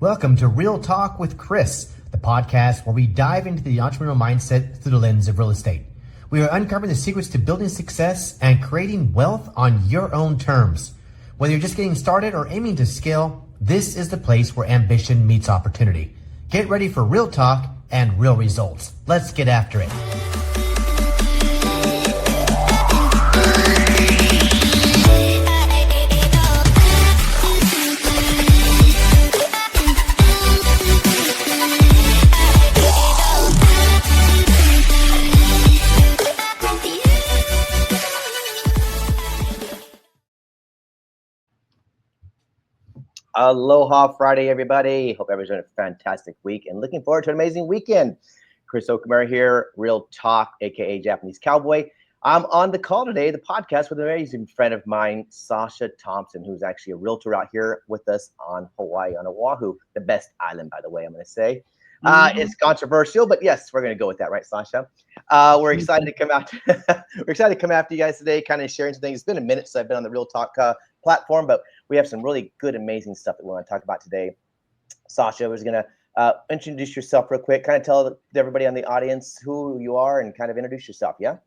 Welcome to Real Talk with Chris, the podcast where we dive into the entrepreneurial mindset through the lens of real estate. We are uncovering the secrets to building success and creating wealth on your own terms. Whether you're just getting started or aiming to scale, this is the place where ambition meets opportunity. Get ready for real talk and real results. Let's get after it. Aloha Friday, everybody. Hope everyone's having a fantastic week and looking forward to an amazing weekend. Chris Okamura here, Real Talk, aka Japanese Cowboy. I'm on the call today, the podcast, with an amazing friend of mine, Sascha Thompson, who's actually a realtor out here with us on Hawaii, on Oahu, the best island, by the way, I'm going to say. It's controversial, but yes, we're going to go with that, right, Sascha? We're excited to come out. We're excited to come after you guys today, kind of sharing some things. It's been a minute since I've been on the Real Talk platform, but we have some really good, amazing stuff that we want to talk about today. Sascha was going to introduce yourself real quick, kind of tell everybody on the audience who you are and kind of introduce yourself, yeah?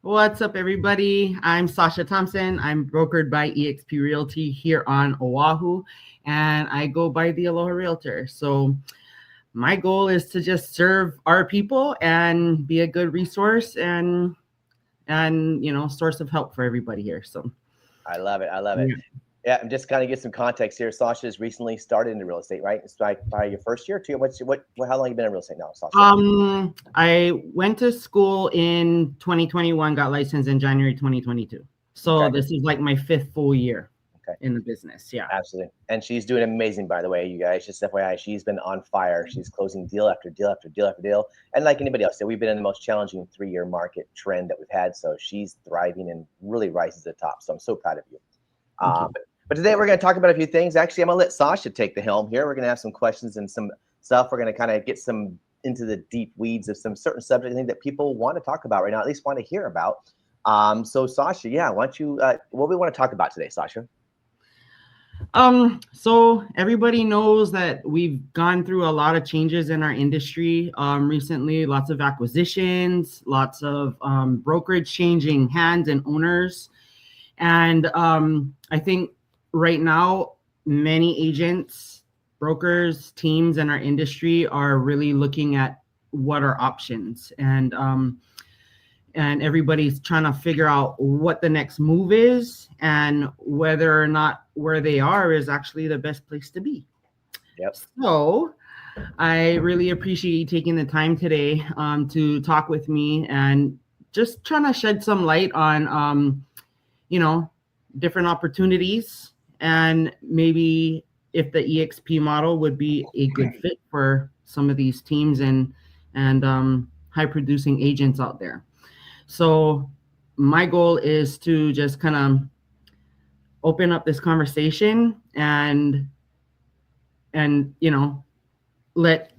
What's up, everybody? I'm Sascha Thompson. I'm brokered by eXp Realty here on Oahu, and I go by the Aloha Realtor. So my goal is to just serve our people and be a good resource and source of help for everybody here. So I love it. I love it. Yeah, and just kind of get some context here. Sascha has recently started into real estate, right? It's like by your first year, too. How long have you been in real estate now, Sascha? I went to school in 2021, got licensed in January 2022. So This is like my 5th full year in the business. Yeah, absolutely. And she's doing amazing, by the way, you guys. Just FYI, she's been on fire. She's closing deal after deal after deal after deal. And like anybody else, we've been in the most challenging 3-year market trend that we've had. So she's thriving and really rises to the top. So I'm so proud of you. But today we're going to talk about a few things. Actually, I'm going to let Sascha take the helm here. We're going to have some questions and some stuff. We're going to kind of get some into the deep weeds of some certain subjects I think that people want to talk about right now, at least want to hear about. So Sascha, yeah, why don't you, what we want to talk about today, Sascha? So everybody knows that we've gone through a lot of changes in our industry recently, lots of acquisitions, lots of brokerage changing hands and owners. And I think right now, many agents, brokers, teams in our industry are really looking at what are options, and everybody's trying to figure out what the next move is and whether or not where they are is actually the best place to be. Yep. So I really appreciate you taking the time today to talk with me and just trying to shed some light on different opportunities, and maybe if the EXP model would be a good fit for some of these teams and high producing agents out there. So my goal is to just kind of open up this conversation and let,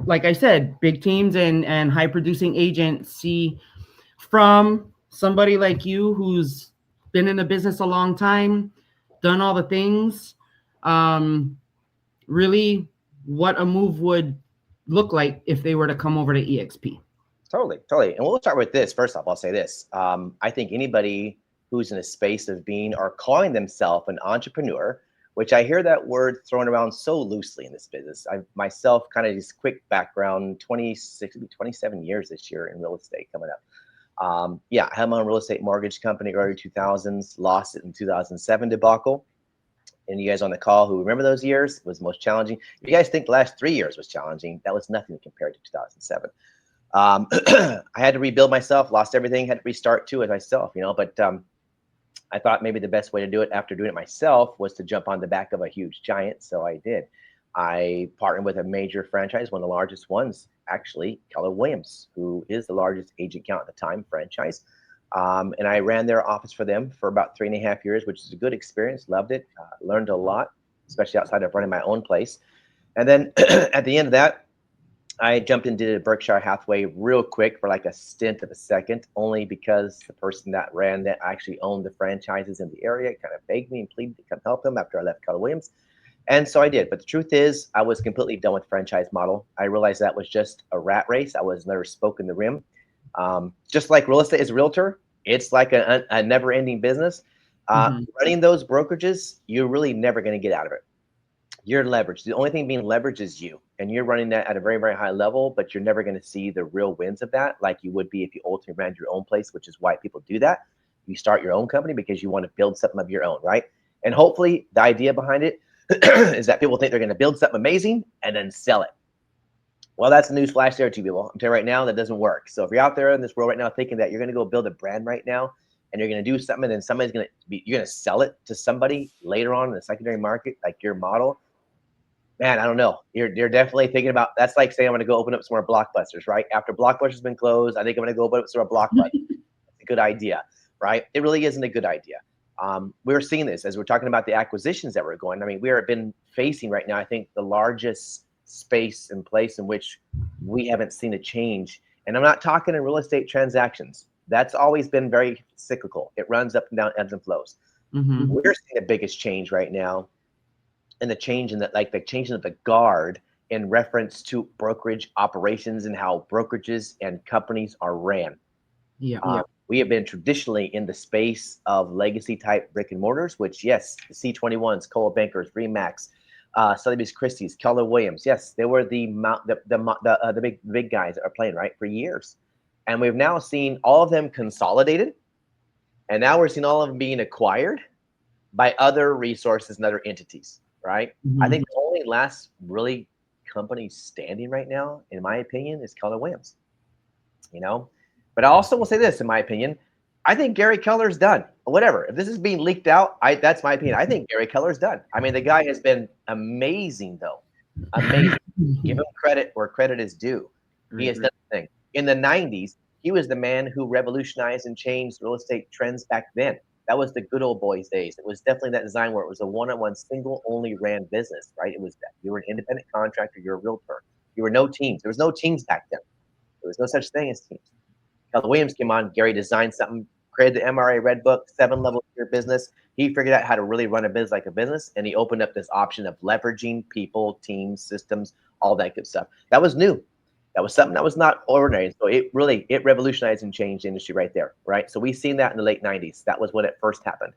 like I said, big teams and high producing agents see from somebody like you who's been in the business a long time, done all the things, really what a move would look like if they were to come over to EXP. Totally. And we'll start with this. First off, I'll say this. I think anybody who's in a space of being or calling themselves an entrepreneur, which I hear that word thrown around so loosely in this business. I myself, kind of just quick background, 27 years this year in real estate coming up. I had my own real estate mortgage company early 2000s, lost it in 2007 debacle. And you guys on the call who remember those years, it was most challenging. If you guys think the last 3 years was challenging, that was nothing compared to 2007. I had to rebuild myself, lost everything, had to restart too as myself, but I thought maybe the best way to do it after doing it myself was to jump on the back of a huge giant. So I did. I partnered with a major franchise, one of the largest ones, actually, Keller Williams, who is the largest agent count at the time franchise. And I ran their office for them for about 3.5 years, which is a good experience. Loved it. Learned a lot, especially outside of running my own place. And then at the end of that, I jumped and did a Berkshire Hathaway real quick for like a stint of a second, only because the person that ran that actually owned the franchises in the area kind of begged me and pleaded to come help him after I left Keller Williams. And so I did. But the truth is, I was completely done with the franchise model. I realized that was just a rat race. I was never spoken the rim. Just like real estate as a realtor, it's like a never-ending business. Running those brokerages, you're really never going to get out of it. You're leveraged. The only thing being leveraged is you. And you're running that at a very, very high level, but you're never going to see the real wins of that like you would be if you ultimately ran your own place, which is why people do that. You start your own company because you want to build something of your own, right? And hopefully the idea behind it is that people think they're going to build something amazing and then sell it. Well, that's a news flash there to people. I'm telling you right now, that doesn't work. So if you're out there in this world right now thinking that you're going to go build a brand right now and you're going to do something and then somebody's going to be, you're going to sell it to somebody later on in the secondary market, like your model, man, I don't know. You're definitely thinking about, that's like saying I'm going to go open up some more Blockbusters, right? After Blockbuster's been closed, I think I'm going to go open up some more Blockbusters. It's a good idea, right? It really isn't a good idea. We're seeing this as we're talking about the acquisitions that we're going. I mean, we have been facing right now, I think, the largest space and place in which we haven't seen a change. And I'm not talking in real estate transactions. That's always been very cyclical. It runs up and down, ebbs and flows. We're seeing the biggest change right now, and the change in that, like the changing of the guard in reference to brokerage operations and how brokerages and companies are ran. We have been traditionally in the space of legacy type brick and mortars, which yes, the C21s, Coldwell Bankers, Remax, Sotheby's Christie's, Keller Williams. Yes, they were the big guys that are playing right for years, and we've now seen all of them consolidated, and now we're seeing all of them being acquired by other resources and other entities. Right? I think the only last really company standing right now, in my opinion, is Keller Williams. You know, but I also will say this, in my opinion, I think Gary Keller's done. Whatever. If this is being leaked out, that's my opinion. I think Gary Keller's done. I mean, the guy has been amazing, though. Amazing. Give him credit where credit is due. He has done the thing. In the 90s, he was the man who revolutionized and changed real estate trends back then. That was the good old boys days. It was definitely that design where it was a one-on-one single only ran business, right? It was that you were an independent contractor, you're a realtor. You were no teams. There was no teams back then. There was no such thing as teams. Keller Williams came on, Gary designed something, created the MRA Red Book, 7 levels of your business. He figured out how to really run a business like a business, and he opened up this option of leveraging people, teams, systems, all that good stuff. That was new. That was something that was not ordinary. So it revolutionized and changed the industry right there, right? So we've seen that in the late 90s. That was when it first happened.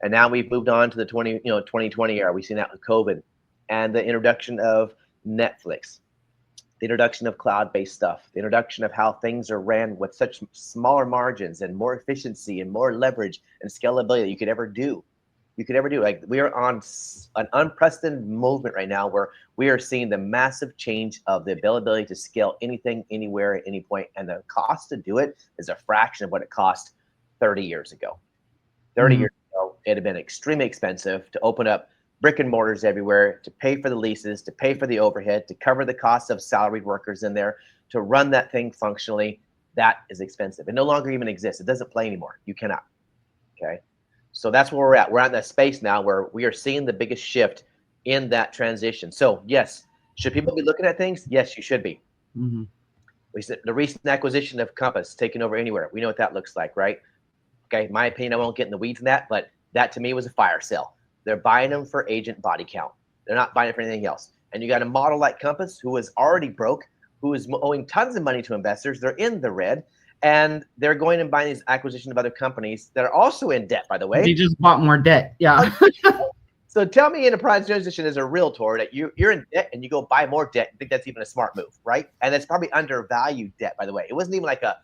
And now we've moved on to the 2020 era. We've seen that with COVID and the introduction of Netflix, the introduction of cloud-based stuff, the introduction of how things are ran with such smaller margins and more efficiency and more leverage and scalability that you could ever do. Like, we are on an unprecedented movement right now where we are seeing the massive change of the ability to scale anything, anywhere, at any point. And the cost to do it is a fraction of what it cost 30 years ago. 30 years ago, it had been extremely expensive to open up brick and mortars everywhere, to pay for the leases, to pay for the overhead, to cover the cost of salaried workers in there, to run that thing functionally. That is expensive. It no longer even exists. It doesn't play anymore. You cannot. Okay. So that's where we're at. We're at that space now where we are seeing the biggest shift in that transition. So yes, should people be looking at things? Yes, you should be. We said the recent acquisition of Compass taking over Anywhere. We know what that looks like, right? Okay, my opinion, I won't get in the weeds in that, but that to me was a fire sale. They're buying them for agent body count. They're not buying it for anything else. And you got a model like Compass who is already broke, who is owing tons of money to investors. They're in the red. And they're going and buying these acquisitions of other companies that are also in debt, by the way. They just bought more debt. Yeah. So tell me, in a private transition as a realtor, that you're in debt and you go buy more debt. I think that's even a smart move, right? And it's probably undervalued debt, by the way. It wasn't even like a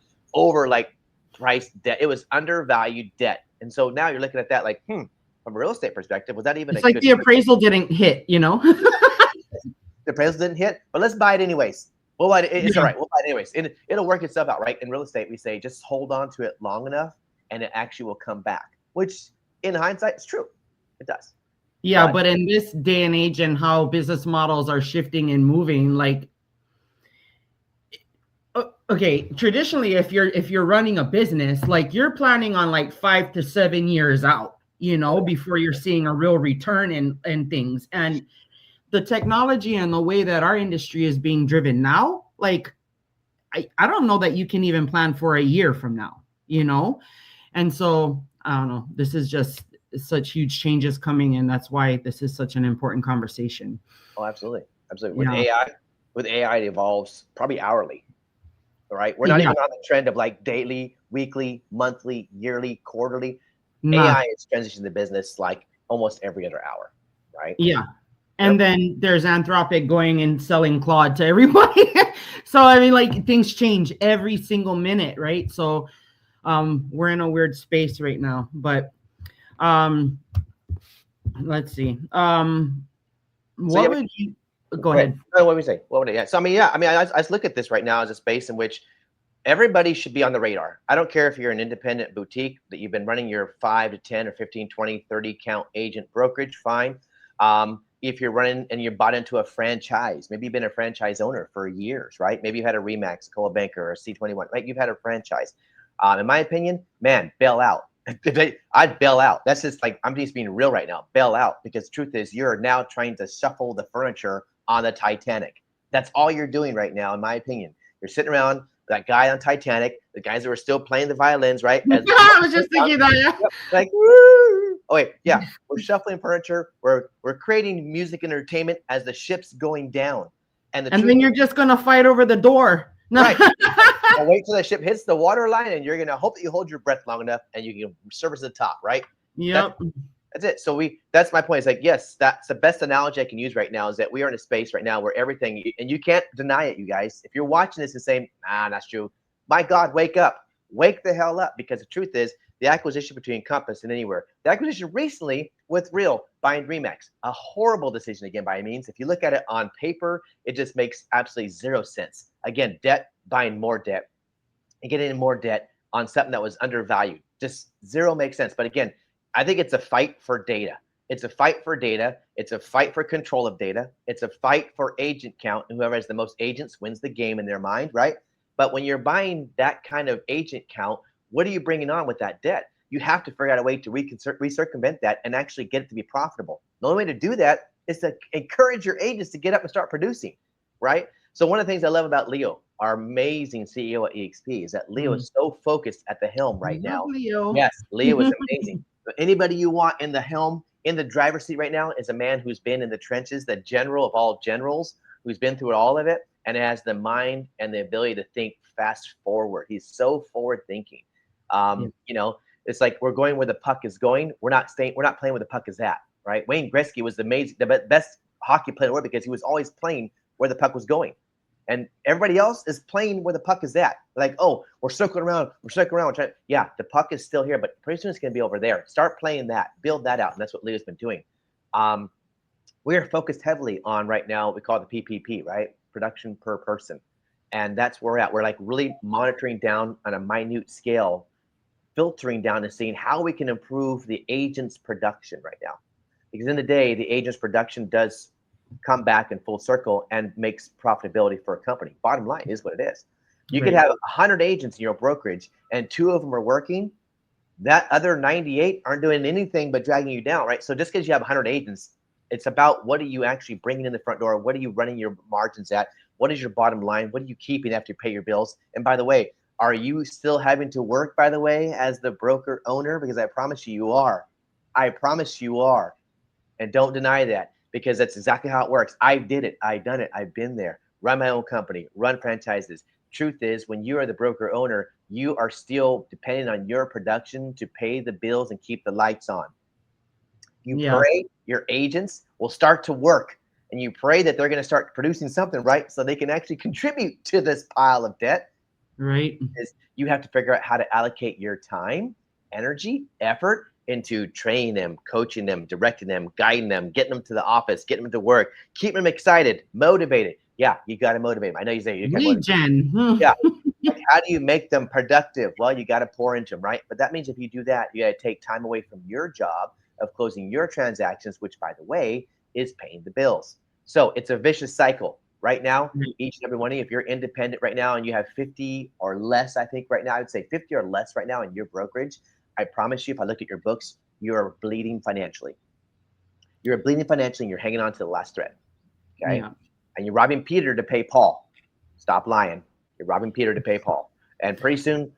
priced debt. It was undervalued debt. And so now you're looking at that like, from a real estate perspective, was that even it's like the appraisal didn't hit, The appraisal didn't hit, but let's buy it anyways. Well, it's all right. We'll buy it anyways. It'll work itself out, right? In real estate, we say just hold on to it long enough, and it actually will come back. Which, in hindsight, is true. It does. Yeah, but in this day and age, and how business models are shifting and moving, like, okay, traditionally, if you're running a business, like you're planning on like 5 to 7 years out, before you're seeing a real return in things. And the technology and the way that our industry is being driven now, like, I don't know that you can even plan for a year from now, And so, I don't know, this is just such huge changes coming in. That's why this is such an important conversation. Oh, absolutely. Absolutely. With AI, it evolves probably hourly. All right. We're not even on the trend of like daily, weekly, monthly, yearly, quarterly. AI is transitioning the business like almost every other hour. Right. Yeah. And then there's Anthropic going and selling Claude to everybody. So, I mean, like, things change every single minute, right? So we're in a weird space right now. But let's see. What would you go ahead? What would we say? What would it? Yeah. So I just look at this right now as a space in which everybody should be on the radar. I don't care if you're an independent boutique that you've been running your 5 to 10 or 15, 20, 30 count agent brokerage, fine. If you're running and you're bought into a franchise, maybe you've been a franchise owner for years, right? Maybe you had a Remax, Coa Banker, or a C21, right? You've had a franchise. In my opinion, man, bail out. I'd bail out. That's just like, I'm just being real right now. Bail out, because the truth is you're now trying to shuffle the furniture on the Titanic. That's all you're doing right now, in my opinion. You're sitting around that guy on Titanic, the guys that were still playing the violins, right? I was just thinking that. Yeah. Like, woo! Oh wait, yeah, we're shuffling furniture. We're creating music entertainment as the ship's going down, and then you're just gonna fight over the door. No. Right. Now wait till the ship hits the water line, and you're gonna hope that you hold your breath long enough, and you can service the top, right? Yep. That's it. So that's my point. It's like, yes, that's the best analogy I can use right now, is that we are in a space right now where everything, and you can't deny it, you guys. If you're watching this and saying, that's true, my God, wake up. Wake the hell up, because the truth is, the acquisition between Compass and Anywhere, the acquisition recently with Real buying Remax, a horrible decision again by means. If you look at it on paper, it just makes absolutely zero sense. Again, debt, buying more debt, and getting more debt on something that was undervalued. Just zero makes sense. But again, I think it's a fight for data. It's a fight for data. It's a fight for control of data. It's a fight for agent count. And whoever has the most agents wins the game in their mind, right? But when you're buying that kind of agent count, what are you bringing on with that debt? You have to figure out a way to recircumvent that and actually get it to be profitable. The only way to do that is to encourage your agents to get up and start producing, right? So one of the things I love about Leo, our amazing CEO at EXP, is that Leo is so focused at the helm right now. Leo. Yes, Leo is amazing. Anybody you want in the helm, in the driver's seat right now, is a man who's been in the trenches, the general of all generals, who's been through all of it, and has the mind and the ability to think fast forward. He's so forward thinking. You know, it's like we're going where the puck is going. We're not playing where the puck is at, right? Wayne Gretzky was the best hockey player in the world because he was always playing where the puck was going. And everybody else is playing where the puck is at. Like, oh, we're circling around. Yeah, the puck is still here, but pretty soon it's going to be over there. Start playing that. Build that out. And that's what Leo's been doing. We are focused heavily on right now what we call the PPP, right? Production per person. And that's where we're at. We're like really monitoring down on a minute scale, filtering down and seeing how we can improve the agent's production right now. Because in the day, the agent's production does come back in full circle and makes profitability for a company. Bottom line is what it is. You could have 100 agents in your brokerage and 2 of them are working. That other 98 aren't doing anything but dragging you down, right? So just because you have 100 agents, it's about what are you actually bringing in the front door? What are you running your margins at? What is your bottom line? What are you keeping after you pay your bills? And by the way, are you still having to work, by the way, as the broker owner? Because I promise you are. I promise you are. And don't deny that, because that's exactly how it works. I did it. I've done it. I've been there. Run my own company. Run franchises. Truth is, when you are the broker owner, you are still depending on your production to pay the bills and keep the lights on. You pray your agents will start to work, and you pray that they're going to start producing something, right? So they can actually contribute to this pile of debt. Right. Is you have to figure out how to allocate your time, energy, effort into training them, coaching them, directing them, guiding them, getting them to the office, getting them to work, keeping them excited, motivated. Yeah, you got to motivate them. I know you say you can't motivate. Yeah. Like, how do you make them productive? Well, you got to pour into them, right? But that means if you do that, you got to take time away from your job of closing your transactions, which, by the way, is paying the bills. So it's a vicious cycle. Right now, each and every one of you, if you're independent right now and you have 50 or less, I think right now, I would say 50 or less right now in your brokerage, I promise you, if I look at your books, you're bleeding financially. You're bleeding financially and you're hanging on to the last thread. Okay. Yeah. And you're robbing Peter to pay Paul. Stop lying. You're robbing Peter to pay Paul. And pretty soon,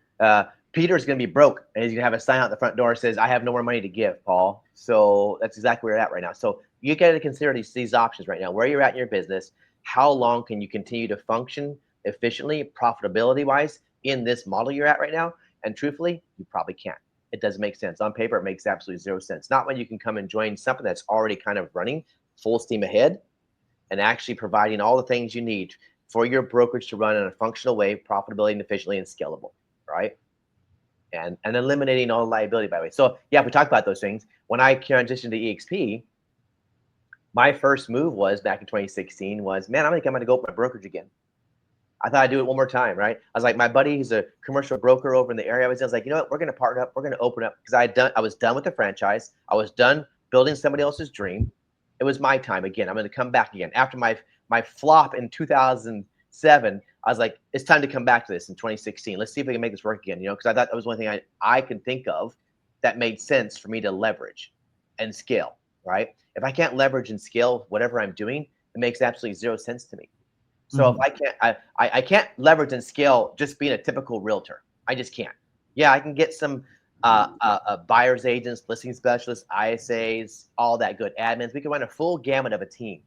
Peter's going to be broke, and he's going to have a sign out the front door that says, I have no more money to give, Paul. So that's exactly where you're at right now. So you got to consider these options right now, where you're at in your business. How long can you continue to function efficiently, profitability wise, in this model you're at right now? And truthfully, you probably can't. It doesn't make sense. On paper, it makes absolutely zero sense. Not when you can come and join something that's already kind of running full steam ahead and actually providing all the things you need for your brokerage to run in a functional way, profitability and efficiently and scalable, right? And eliminating all liability, by the way. So yeah, we talked about those things. When I transitioned to EXP, my first move was back in 2016 was, man, I'm going to go open my brokerage again. I thought I'd do it one more time, right? I was like, my buddy, he's a commercial broker over in the area. I was like, you know what? We're going to partner up. We're going to open up because I was done with the franchise. I was done building somebody else's dream. It was my time again. I'm going to come back again. After my flop in 2007, I was like, it's time to come back to this in 2016. Let's see if we can make this work again, because I thought that was one thing I could think of that made sense for me to leverage and scale, right? If I can't leverage and scale whatever I'm doing, it makes absolutely zero sense to me. So if I can't, I can't leverage and scale just being a typical realtor. I just can't. Yeah, I can get some buyer's agents, listing specialists, ISAs, all that good admins. We can run a full gamut of a team.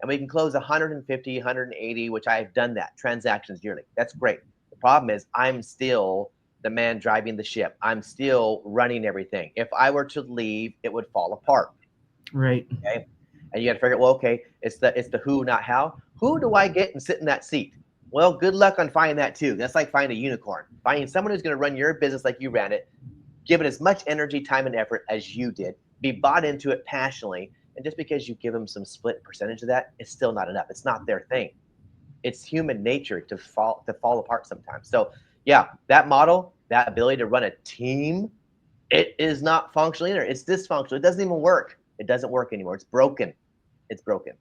And we can close 150, 180, which I've done that, transactions yearly. That's great. The problem is I'm still the man driving the ship. I'm still running everything. If I were to leave, it would fall apart. Right. Okay. And you got to figure, well, okay, it's the who, not how. Who do I get and sit in that seat? Well, good luck on finding that too. That's like finding a unicorn. Finding someone who's going to run your business like you ran it, give it as much energy, time, and effort as you did, be bought into it passionately. And just because you give them some split percentage of that, it's still not enough. It's not their thing. It's human nature to fall apart sometimes. So yeah, that model, that ability to run a team, it is not functional either. It's dysfunctional. It doesn't even work. It doesn't work anymore. It's broken. It's broken.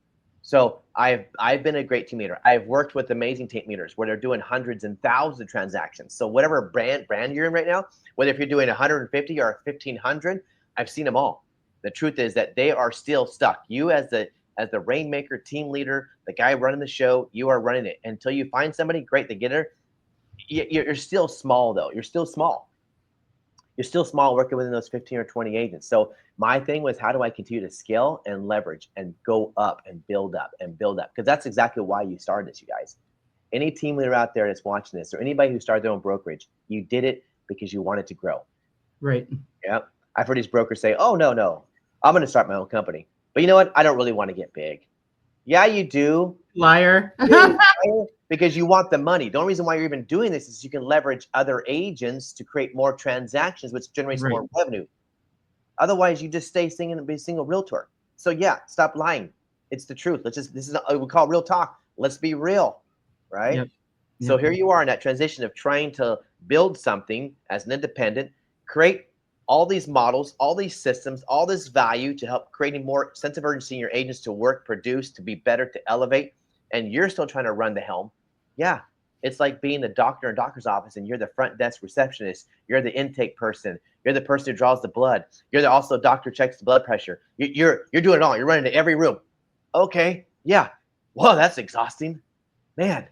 So I've been a great team leader. I've worked with amazing team leaders where they're doing hundreds and thousands of transactions. So whatever brand you're in right now, whether if you're doing 150 or 1,500, I've seen them all. The truth is that they are still stuck. You as the rainmaker, team leader, the guy running the show, you are running it. Until you find somebody great to get her, you're still small though. You're still small. You're still small working within those 15 or 20 agents. So my thing was, how do I continue to scale and leverage and go up and build up and build up? Because that's exactly why you started this, you guys. Any team leader out there that's watching this or anybody who started their own brokerage, you did it because you wanted to grow. Right. Yeah. I've heard these brokers say, oh, no, I'm going to start my own company. But you know what? I don't really want to get big. Yeah, you do. Liar. Because you want the money. The only reason why you're even doing this is you can leverage other agents to create more transactions, which generates more revenue. Otherwise, you just stay be a single realtor. So yeah, stop lying. It's the truth. This is we call it real talk. Let's be real, right? Yep. So here you are in that transition of trying to build something as an independent, create all these models, all these systems, all this value to help creating more sense of urgency in your agents to work, produce, to be better, to elevate, and you're still trying to run the helm. Yeah, it's like being the doctor in a doctor's office and you're the front desk receptionist, you're the intake person, you're the person who draws the blood, you're also doctor checks the blood pressure. You're doing it all. You're running to every room. Okay, yeah. Well, that's exhausting. Man.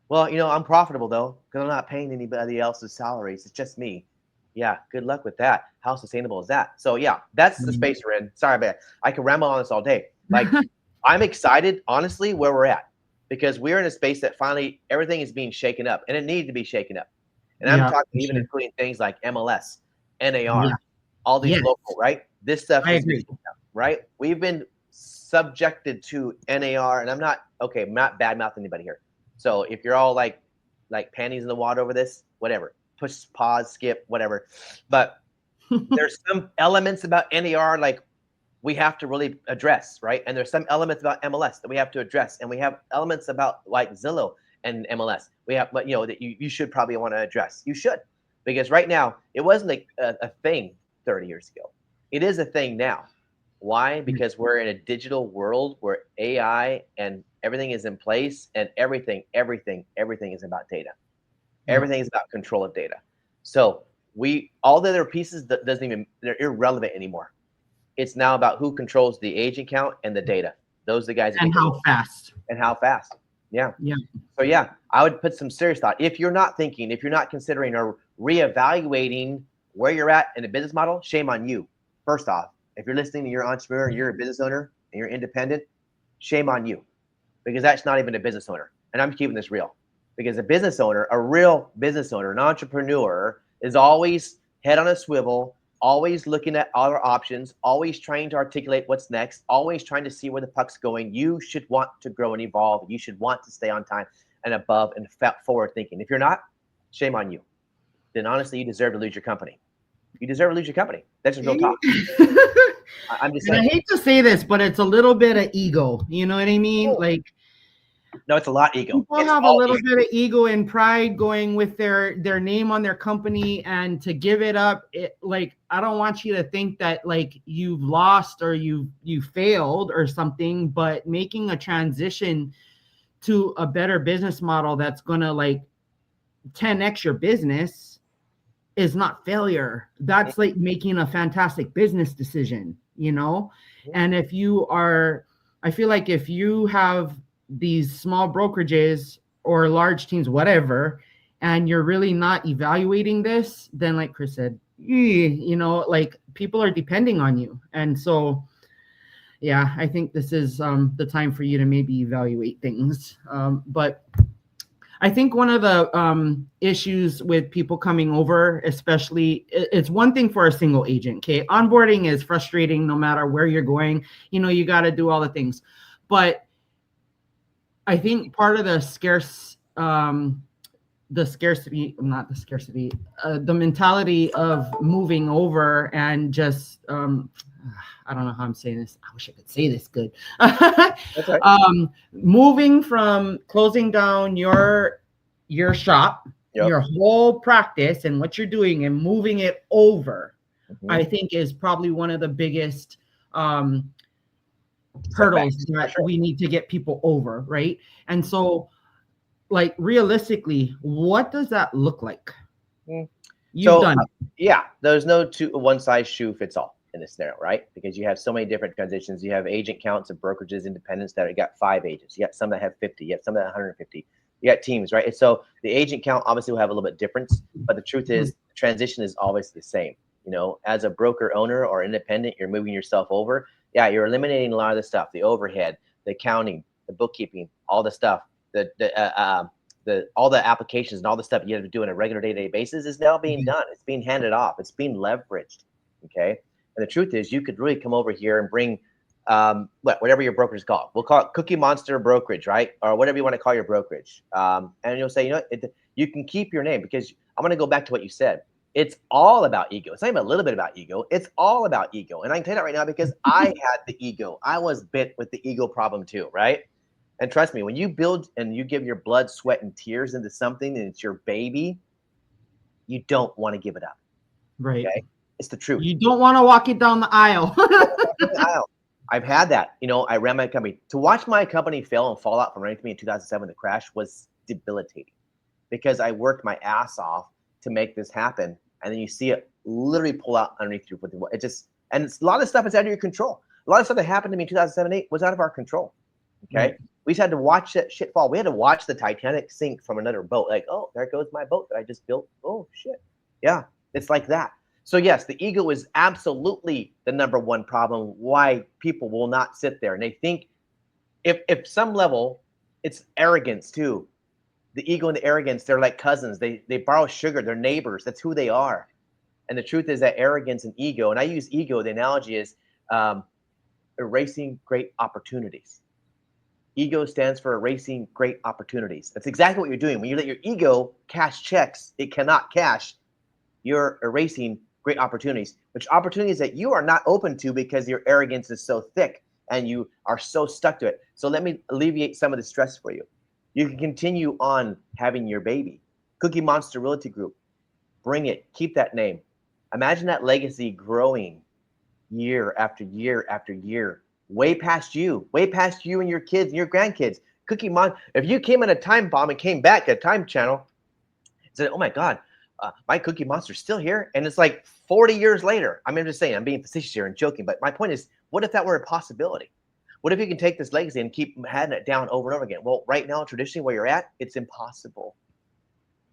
Well, I'm profitable though, because I'm not paying anybody else's salaries. It's just me. Yeah, good luck with that. How sustainable is that? So yeah, that's the space we're in. Sorry, man. I can ramble on this all day. Like, I'm excited, honestly, where we're at, because we're in a space that finally everything is being shaken up, and it needed to be shaken up. And I'm talking even including things like MLS, NAR, all these local, right? This stuff is being shaken up, right? We've been subjected to NAR, and I'm not bad mouth anybody here. So if you're all like panties in the water over this, whatever. Push, pause, skip, whatever. But there's some elements about NAR like we have to really address, right? And there's some elements about MLS that we have to address. And we have elements about like Zillow and MLS. We have, but that you should probably want to address. You should, because right now it wasn't a thing 30 years ago. It is a thing now. Why? Because we're in a digital world where AI and everything is in place, and everything is about data. Everything is about control of data. So all the other pieces they're irrelevant anymore. It's now about who controls the agent count and the data. Those are the guys. And how fast. Yeah. So yeah, I would put some serious thought. If you're not thinking, if you're not considering or reevaluating where you're at in the business model, shame on you. First off, if you're listening to your entrepreneur, you're a business owner and you're independent, shame on you, because that's not even a business owner. And I'm keeping this real, because a business owner, a real business owner, an entrepreneur is always head on a swivel, always looking at other options, always trying to articulate what's next, always trying to see where the puck's going. You should want to grow and evolve. You should want to stay on time and above and forward thinking. If you're not, shame on you. Then honestly, you deserve to lose your company. You deserve to lose your company. That's just real talk. I'm just saying. And I hate to say this, but it's a little bit of ego. You know what I mean? Like, no, it's a lot ego. People have a little bit of ego and pride going with their name on their company, and to give it up, like, I don't want you to think that like you've lost or you failed or something, but making a transition to a better business model that's gonna like 10x your business is not failure. That's like making a fantastic business decision, you know? And if you are, I feel like if you have these small brokerages or large teams, whatever, and you're really not evaluating this, then like Chris said, you know, like people are depending on you. And so, yeah, I think this is the time for you to maybe evaluate things. But I think one of the issues with people coming over, especially, it's one thing for a single agent. Okay, onboarding is frustrating no matter where you're going. You know, you got to do all the things. But I think part of the mentality of moving over and just, I don't know how I'm saying this. I wish I could say this good. That's right. Moving from closing down your shop, your whole practice and what you're doing, and moving it over, I think is probably one of the biggest hurdles that we need to get people over, right? And so, like, realistically, what does that look like? You've done it. Yeah, there's no one size shoe fits all in this scenario, right? Because you have so many different transitions. You have agent counts of brokerages, independents that got 5 agents. You got some that have 50. You got some that have 150. You got teams, right? And so the agent count obviously will have a little bit difference, but the truth is transition is always the same. You know, as a broker owner or independent, you're moving yourself over. Yeah, you're eliminating a lot of the stuff, the overhead, the accounting, the bookkeeping, all the stuff, all the applications and all the stuff you have to do on a regular day-to-day basis is now being done. It's being handed off. It's being leveraged. Okay. And the truth is, you could really come over here and bring whatever your brokerage called. We'll call it Cookie Monster Brokerage, right? Or whatever you want to call your brokerage. And you'll say, you know, you can keep your name, because I'm going to go back to what you said. It's all about ego. It's not even a little bit about ego. It's all about ego. And I can tell you that right now because I had the ego. I was bit with the ego problem too, right? And trust me, when you build and you give your blood, sweat, and tears into something and it's your baby, you don't want to give it up. Right. Okay? It's the truth. You don't want to walk it down the aisle. I've had that. You know, I ran my company. To watch my company fail and fall out from running to me in 2007, the crash was debilitating, because I worked my ass off to make this happen. And then you see it literally pull out underneath you. It just, and it's, a lot of stuff is out of your control. A lot of stuff that happened to me in 2007, 8 was out of our control. Okay. We just had to watch that shit fall. We had to watch the Titanic sink from another boat. Like, oh, there goes my boat that I just built. Oh shit. Yeah. It's like that. So yes, the ego is absolutely the number one problem why people will not sit there. And they think if some level, it's arrogance too. The ego and the arrogance, they're like cousins. They borrow sugar. They're neighbors. That's who they are. And the truth is that arrogance and ego, and I use ego, the analogy is erasing great opportunities. Ego stands for erasing great opportunities. That's exactly what you're doing. When you let your ego cash checks it cannot cash, you're erasing great opportunities, which opportunities that you are not open to because your arrogance is so thick and you are so stuck to it. So let me alleviate some of the stress for you. You can continue on having your baby. Cookie Monster Realty Group. Bring it. Keep that name. Imagine that legacy growing year after year after year, way past you and your kids and your grandkids. Cookie Monster. If you came in a time bomb and came back at Time Channel and said, oh my God, my Cookie Monster's still here. And it's like 40 years later. I mean, I'm just saying, I'm being facetious here and joking, but my point is, what if that were a possibility? What if you can take this legacy and keep having it down over and over again? Well, right now, traditionally where you're at, it's impossible.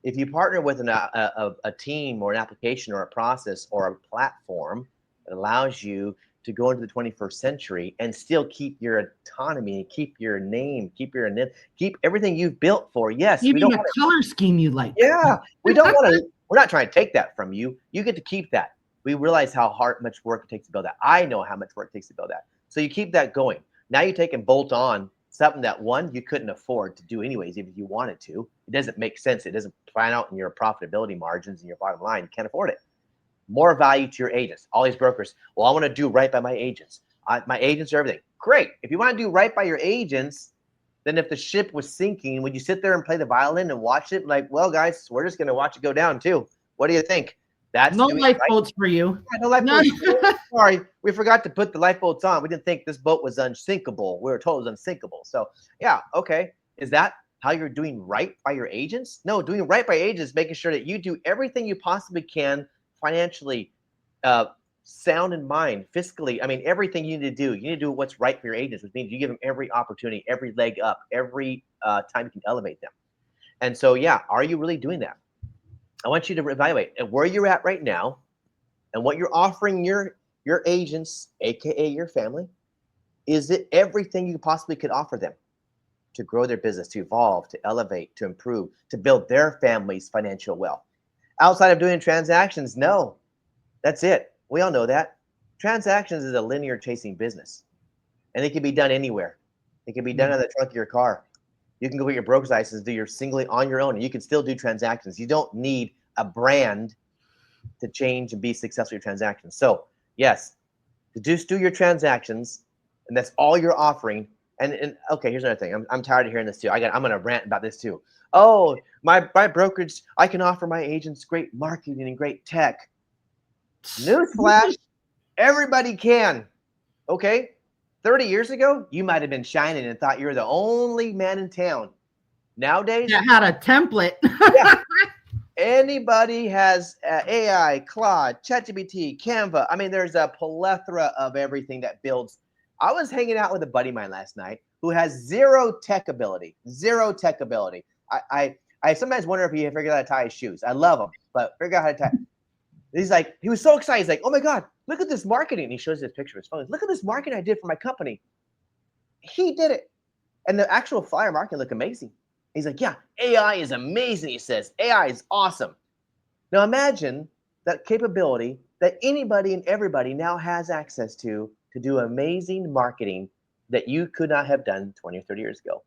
If you partner with a team or an application or a process or a platform that allows you to go into the 21st century and still keep your autonomy, keep your name, keep everything you've built for. Yes, we Even don't a want to, color scheme you like. yeah, we don't want to, we're not trying to take that from you. You get to keep that. We realize how much work it takes to build that. I know how much work it takes to build that. So you keep that going. Now you take and bolt on something that one, you couldn't afford to do anyways, even if you wanted to. It doesn't make sense. It doesn't plan out in your profitability margins and your bottom line. You can't afford it. More value to your agents. All these brokers, well, I want to do right by my agents. My agents are everything. Great. If you want to do right by your agents, then if the ship was sinking, would you sit there and play the violin and watch it? Like, well, guys, we're just going to watch it go down too. What do you think? That's no doing lifeboats for you. Yeah, no lifeboats. Sorry, we forgot to put the lifeboats on. We didn't think this boat was unsinkable. We were told it was unsinkable. So yeah, okay. Is that how you're doing right by your agents? No, doing right by agents, making sure that you do everything you possibly can financially, sound in mind, fiscally. I mean, everything you need to do. You need to do what's right for your agents, which means you give them every opportunity, every leg up, every time you can elevate them. And so, yeah, are you really doing that? I want you to evaluate where you're at right now and what you're offering your agents, aka your family. Is it everything you possibly could offer them to grow their business, to evolve, to elevate, to improve, to build their family's financial wealth? Outside of doing transactions, no. That's it. We all know that. Transactions is a linear chasing business, and it can be done anywhere. It can be done in the trunk of your car. You can go get your broker's license, do your singly on your own, and you can still do transactions. You don't need a brand to change and be successful with your transactions. So yes, to just do your transactions, and that's all you're offering. And okay, here's another thing. I'm tired of hearing this too. I'm gonna rant about this too. Oh, my brokerage, I can offer my agents great marketing and great tech. Newsflash, everybody can. Okay? 30 years ago, you might have been shining and thought you were the only man in town. Nowadays, That had a template. yeah, anybody has AI, Claude, ChatGPT, Canva. I mean, there's a plethora of everything that builds. I was hanging out with a buddy of mine last night who has zero tech ability. Zero tech ability. I sometimes wonder if he figured out how to tie his shoes. I love him, but figure out how to tie. He's like, he was so excited. He's like, oh my God, look at this marketing. And he shows this picture of his phone. Look at this marketing I did for my company. He did it. And the actual flyer marketing looked amazing. He's like, yeah, AI is amazing. He says, AI is awesome. Now imagine that capability that anybody and everybody now has access to do amazing marketing that you could not have done 20 or 30 years ago.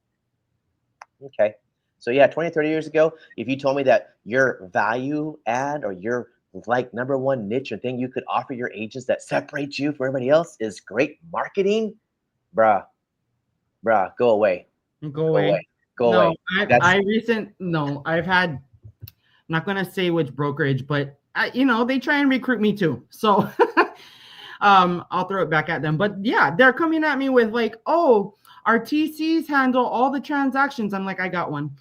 Okay. So yeah, 20 or 30 years ago, if you told me that your value add or your like number one niche or thing you could offer your agents that separates you from everybody else is great marketing, bruh, go away. Go away. Go no, away. I've had, I'm not going to say which brokerage, but they try and recruit me too. So I'll throw it back at them. But yeah, they're coming at me with like, oh, our TCs handle all the transactions. I'm like, I got one.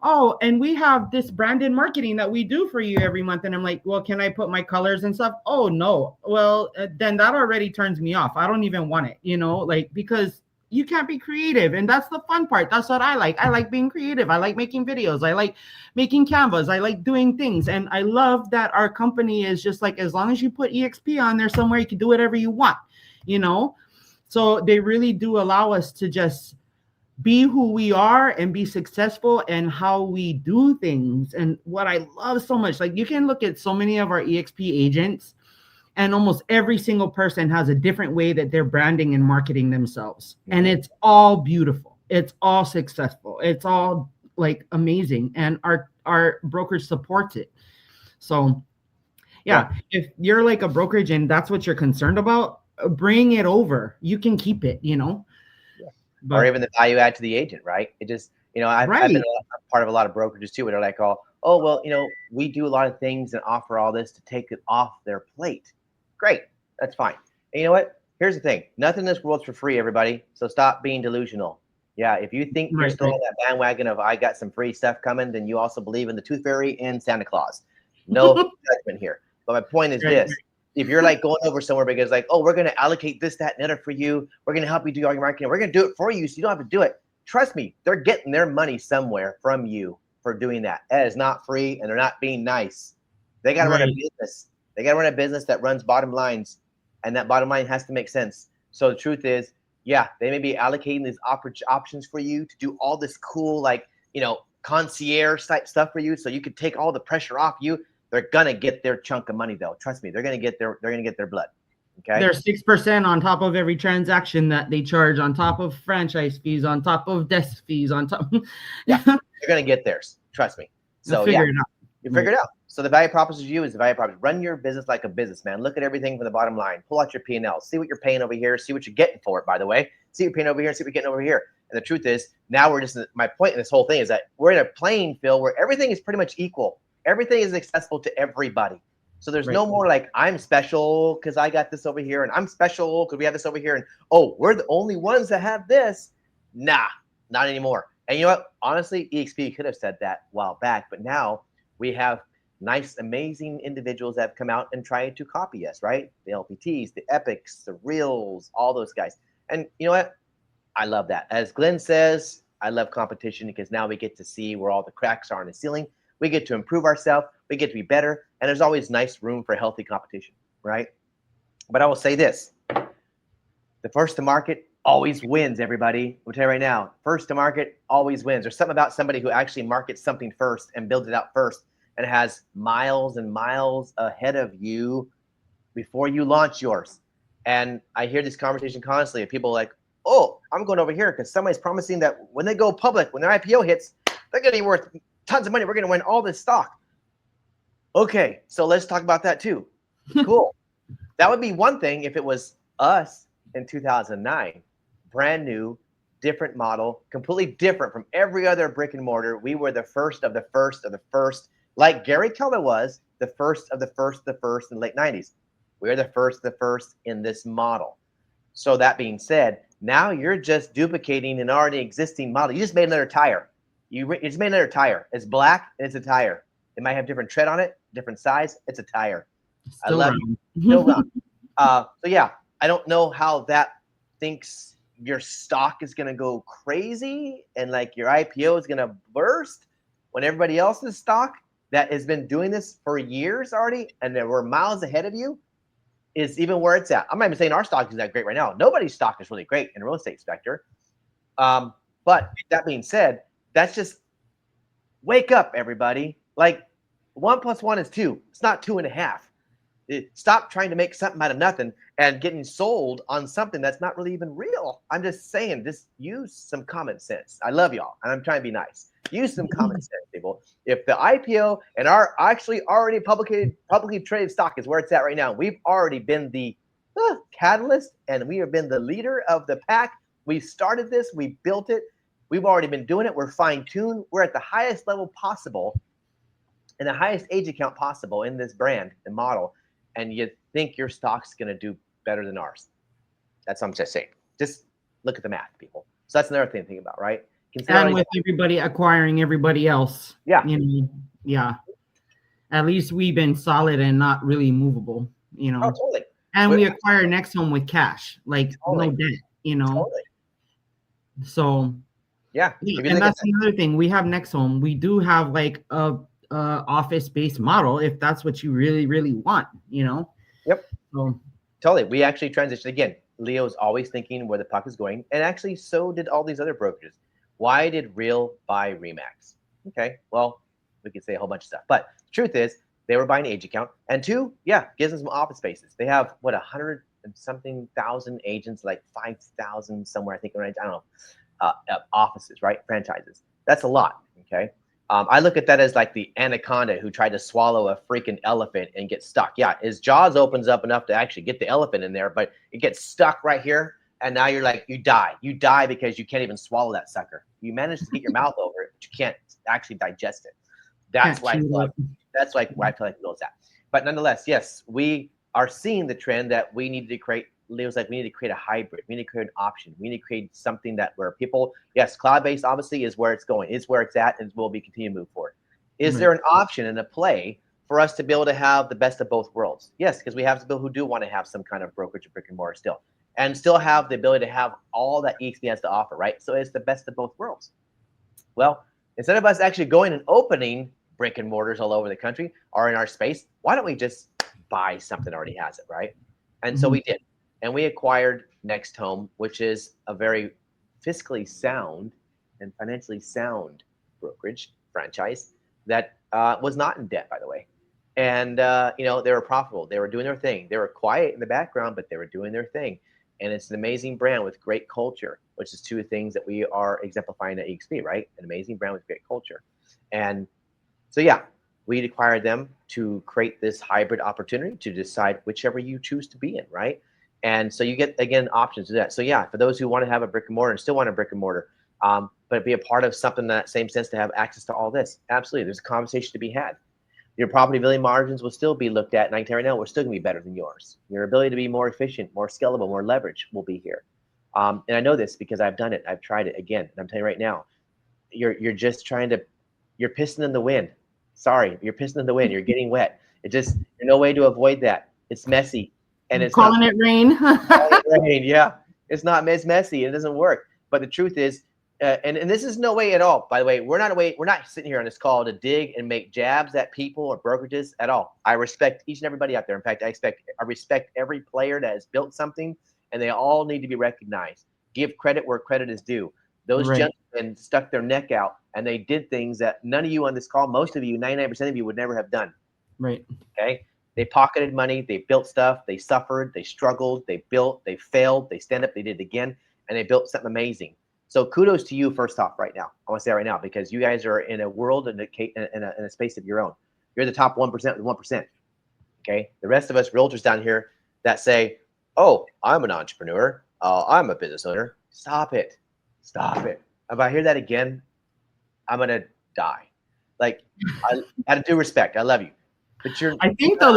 Oh, and we have this branded marketing that we do for you every month. And I'm like, well, can I put my colors and stuff? Oh, no. Well, then that already turns me off. I don't even want it, because you can't be creative. And that's the fun part. That's what I like. I like being creative. I like making videos. I like making canvas. I like doing things. And I love that our company is just like, as long as you put EXP on there somewhere, you can do whatever you want, So they really do allow us to just be who we are and be successful and how we do things. And what I love so much, like you can look at so many of our EXP agents and almost every single person has a different way that they're branding and marketing themselves. And it's all beautiful. It's all successful. It's all like amazing. And our brokerage supports it. So yeah, if you're like a brokerage and that's what you're concerned about, bring it over. You can keep it, But, or even the value add to the agent, right? It just, I've been a part of a lot of brokerages too, where they're like, oh, well, we do a lot of things and offer all this to take it off their plate. Great. That's fine. And you know what? Here's the thing. Nothing in this world's for free, everybody. So stop being delusional. Yeah. If you think you're still on that bandwagon of I got some free stuff coming, then you also believe in the Tooth Fairy and Santa Claus. No judgment here. But my point is this. If you're like going over somewhere because like, oh, we're going to allocate this, that, and other for you. We're going to help you do all your marketing. We're going to do it for you so you don't have to do it. Trust me, they're getting their money somewhere from you for doing that. That is not free, and they're not being nice. They got to run a business. They got to run a business that runs bottom lines, and that bottom line has to make sense. So the truth is, yeah, they may be allocating these options for you to do all this cool, like, concierge type stuff for you, so you could take all the pressure off you. They're gonna get their chunk of money, though. Trust me, they're gonna get their blood. Okay. There's 6% on top of every transaction that they charge, on top of franchise fees, on top of desk fees, on top. Yeah, they're gonna get theirs. Trust me. So figure it out. You figure it out. So the value proposition to you is the value proposition. Run your business like a businessman. Look at everything from the bottom line. Pull out your P&L. See what you're paying over here. See what you're getting for it, by the way. See what you're paying over here. See what you're getting over here. And the truth is, now we're just, my point in this whole thing is that we're in a playing field where everything is pretty much equal. Everything is accessible to everybody. So there's no more like, I'm special because I got this over here, and I'm special because we have this over here, and oh, we're the only ones that have this. Nah, not anymore. And you know what? Honestly, EXP could have said that a while back, but now we have nice, amazing individuals that have come out and tried to copy us, right? The LPTs, the Epics, the Reels, all those guys. And you know what? I love that. As Glenn says, I love competition because now we get to see where all the cracks are in the ceiling. We get to improve ourselves. We get to be better. And there's always nice room for healthy competition, right? But I will say this. The first to market always wins, everybody. I'll tell you right now, first to market always wins. There's something about somebody who actually markets something first and builds it out first and has miles and miles ahead of you before you launch yours. And I hear this conversation constantly of people like, oh, I'm going over here because somebody's promising that when they go public, when their IPO hits, they're going to be worth tons of money. We're going to win all this stock. Okay, so let's talk about that too. Cool. That would be one thing if it was us in 2009. Brand new, different model, completely different from every other brick and mortar. We were the first of the first of the first, like Gary Keller was the first of the first in the late 90s. We're the first in this model. So that being said, now you're just duplicating an already existing model. You just made another tire. You just made another tire. It's black and it's a tire. It might have different tread on it, different size. It's a tire. Still I love round. it. Still round. So yeah, I don't know how that thinks your stock is going to go crazy and like your IPO is going to burst when everybody else's stock that has been doing this for years already and that we're miles ahead of you is even where it's at. I'm not even saying our stock is that great right now. Nobody's stock is really great in the real estate sector. But that being said, that's just wake up, everybody. Like 1 + 1 is 2. It's not 2.5. Stop trying to make something out of nothing and getting sold on something that's not really even real. I'm just saying, just use some common sense. I love y'all, and I'm trying to be nice. Use some common sense, people. If the IPO and our actually already publicly traded stock is where it's at right now, we've already been the catalyst, and we have been the leader of the pack. We started this. We built it. We've already been doing it. We're fine-tuned. We're at the highest level possible and the highest age account possible in this brand and model. And you think your stock's going to do better than ours. That's what I'm just saying. Just look at the math, people. So that's another thing to think about, right? And with everybody acquiring everybody else. Yeah. Yeah. At least we've been solid and not really movable, Oh, totally. And we acquire Next Home with cash, like no debt, Totally. So yeah. And that's another thing. We have Next Home. We do have like a office-based model if that's what you really, really want, Yep. So totally. We actually transitioned again. Leo's always thinking where the puck is going, and actually so did all these other brokerages. Why did Real buy Remax? Okay, well, we could say a whole bunch of stuff, but the truth is they were buying age account, and two, gives them some office spaces. They have 100 and something thousand agents, like 5,000 somewhere, I think, right? I don't know, offices, right? Franchises. That's a lot. Okay. I look at that as like the anaconda who tried to swallow a freaking elephant and get stuck. Yeah, his jaws opens up enough to actually get the elephant in there, but it gets stuck right here. And now you're like, you die. You die because you can't even swallow that sucker. You manage to get your mouth over it, but you can't actually digest it. That's why I feel like it goes at. But nonetheless, yes, we are seeing the trend that we need to create. Leo's like, we need to create a hybrid. We need to create an option. We need to create something that where people, yes, cloud-based obviously is where it's going, is where it's at, and will be continue to move forward. Is there an option and a play for us to be able to have the best of both worlds? Yes, because we have people who do want to have some kind of brokerage or brick and mortar still, and still have the ability to have all that EXP has to offer, right? So it's the best of both worlds. Well, instead of us actually going and opening brick and mortars all over the country or in our space, why don't we just buy something that already has it, right? And so we did. And we acquired Next Home, which is a very fiscally sound and financially sound brokerage franchise that was not in debt, by the way. And, they were profitable. They were doing their thing. They were quiet in the background, but they were doing their thing. And it's an amazing brand with great culture, which is two things that we are exemplifying at EXP, right? An amazing brand with great culture. And so, yeah, we acquired them to create this hybrid opportunity to decide whichever you choose to be in, right? And so you get, again, options to that. So, yeah, for those who want to have a brick and mortar and still want a brick and mortar, but be a part of something in that same sense to have access to all this, absolutely. There's a conversation to be had. Your profitability margins will still be looked at, and I can tell you right now, we're still going to be better than yours. Your ability to be more efficient, more scalable, more leverage will be here. And I know this because I've done it. I've tried it again. And I'm telling you right now, you're just trying to, you're pissing in the wind. Sorry, you're pissing in the wind. You're getting wet. There's no way to avoid that. It's messy. And it's calling it rain. Rain, yeah. It's messy. It doesn't work. But the truth is, and this is no way at all, by the way, we're not sitting here on this call to dig and make jabs at people or brokerages at all. I respect each and everybody out there. In fact, I respect every player that has built something, and they all need to be recognized. Give credit where credit is due. Those gentlemen stuck their neck out, and they did things that none of you on this call, most of you, 99% of you would never have done. Right. Okay. They pocketed money. They built stuff. They suffered. They struggled. They built. They failed. They stand up. They did it again, and they built something amazing. So kudos to you first off right now. I want to say that right now because you guys are in a world in a space of your own. You're the top 1% of the 1%. Okay. The rest of us realtors down here that say, oh, I'm an entrepreneur. I'm a business owner. Stop it. Stop it. If I hear that again, I'm going to die. Like, out of due respect, I love you. But I think the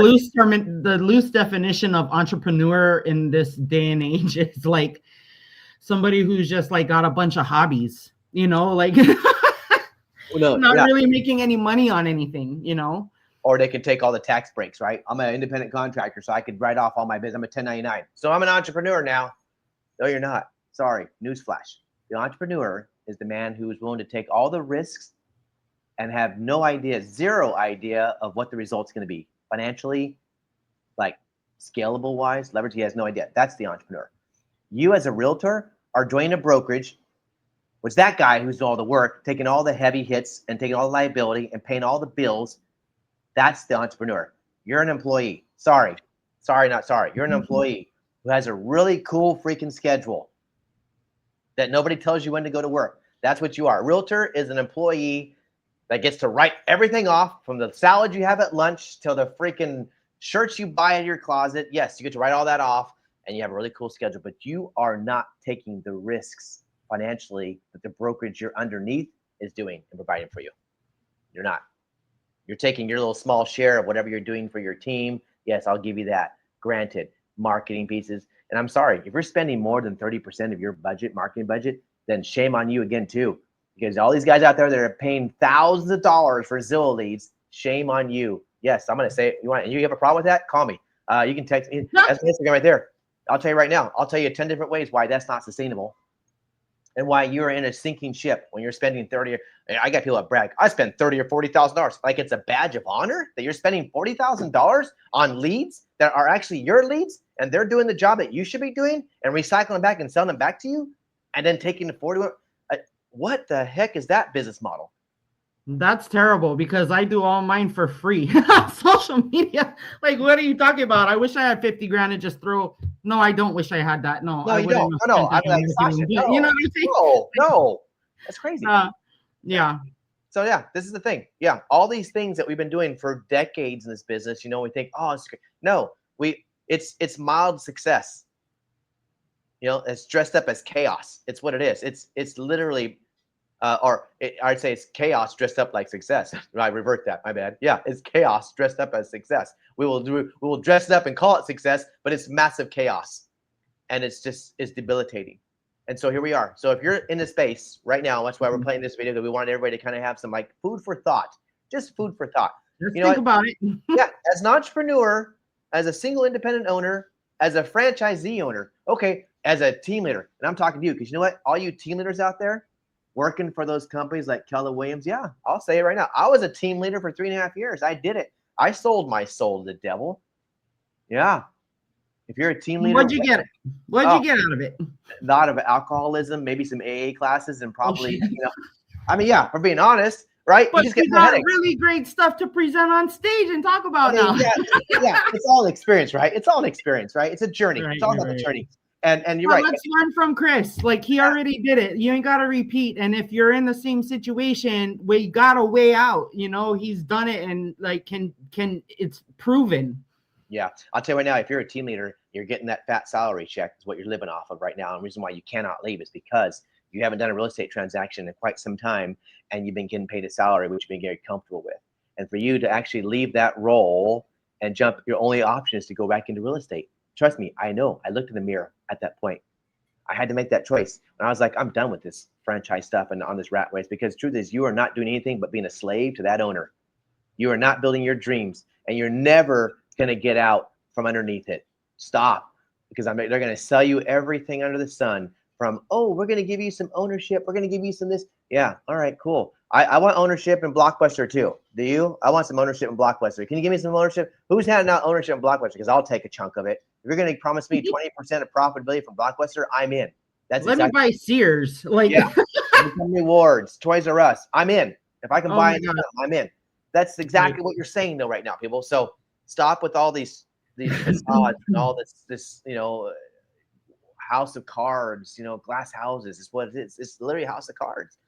loose definition of entrepreneur in this day and age is like somebody who's just like got a bunch of hobbies, like not really making any money on anything, Or they can take all the tax breaks, right? I'm an independent contractor, so I could write off all my business. I'm a 1099. So I'm an entrepreneur now. No, you're not. Sorry. Newsflash. The entrepreneur is the man who is willing to take all the risks and have zero idea of what the result's going to be financially, like scalable wise, leverage. He has no idea. That's the entrepreneur. You as a realtor are joining a brokerage, which that guy who's doing all the work, taking all the heavy hits and taking all the liability and paying all the bills. That's the entrepreneur. You're an employee. Sorry, not sorry. You're an employee who has a really cool freaking schedule that nobody tells you when to go to work. That's what you are. A realtor is an employee that gets to write everything off from the salad you have at lunch till the freaking shirts you buy in your closet. Yes, you get to write all that off and you have a really cool schedule, but you are not taking the risks financially that the brokerage you're underneath is doing and providing for you. You're not. You're taking your little small share of whatever you're doing for your team. Yes, I'll give you that. Granted, marketing pieces. And I'm sorry, if you're spending more than 30% of your budget, marketing budget, then shame on you again too. Because all these guys out there that are paying thousands of dollars for Zillow leads, shame on you. Yes, I'm going to say it. You have a problem with that? Call me. You can text me. That's my Instagram right there. I'll tell you right now. I'll tell you 10 different ways why that's not sustainable and why you're in a sinking ship when you're spending 30. I got people that brag. I spend $30,000 or $40,000. Like it's a badge of honor that you're spending $40,000 on leads that are actually your leads, and they're doing the job that you should be doing and recycling them back and selling them back to you, and then taking the 40. What the heck is that business model? That's terrible because I do all mine for free. Social media. Like, what are you talking about? I wish I had 50 grand and just throw. No, I don't wish I had that. No, you don't. No, I'm like, Sasha, no. You know what I'm saying? No. That's crazy. Yeah. So yeah, this is the thing. Yeah. All these things that we've been doing for decades in this business, we think, oh, it's great. No, it's mild success. It's dressed up as chaos. It's what it is. It's literally, I'd say it's chaos dressed up like success. I revert that. My bad. Yeah, it's chaos dressed up as success. We will dress it up and call it success, but it's massive chaos, and it's debilitating. And so here we are. So if you're in this space right now, that's why we're playing this video, because we wanted everybody to kind of have some like food for thought, just food for thought. Just think about it. Yeah, as an entrepreneur, as a single independent owner, as a franchisee owner, okay, as a team leader, and I'm talking to you because you know what? All you team leaders out there, working for those companies like Keller Williams. Yeah, I'll say it right now. I was a team leader for 3.5 years. I did it. I sold my soul to the devil. Yeah. If you're a team leader, What'd you get? What'd you get out of it? A lot of alcoholism, maybe some AA classes, and probably, Oh, you know, I mean, yeah, for being honest, right? But you just get got headaches. really great stuff to present on stage and talk about now. Yeah, it's all an experience, right? It's all an experience, right? It's a journey. Right, it's all about the journey. And you're right. Let's learn from Chris. Like, he already did it. You ain't got to repeat. And if you're in the same situation, we got a way out. You know, he's done it, and like can it's proven. Yeah, I'll tell you right now, if you're a team leader, you're getting that fat salary check is what you're living off of right now. And the reason why you cannot leave is because you haven't done a real estate transaction in quite some time, and you've been getting paid a salary, which you've been very comfortable with. And for you to actually leave that role and jump, your only option is to go back into real estate. Trust me, I know. I looked in the mirror at that point. I had to make that choice. And I was like, I'm done with this franchise stuff and on this rat race, because the truth is, you are not doing anything but being a slave to that owner. You are not building your dreams, and you're never going to get out from underneath it. Stop, because they're going to sell you everything under the sun. From, oh, we're going to give you some ownership. We're going to give you some this. Yeah. All right, cool. I want ownership in Blockbuster too. Do you? I want some ownership in Blockbuster. Can you give me some ownership? Who's handing out ownership in Blockbuster? Because I'll take a chunk of it. If you're going to promise me 20% of profitability from Blockbuster, I'm in. That's Let me buy Sears. Like, yeah. Rewards, Toys R Us. I'm in. If I can buy it, I'm in. That's exactly what you're saying though right now, people. So stop with all these facades and all this, you know, house of cards, you know, glass houses is what it is. It's literally a house of cards.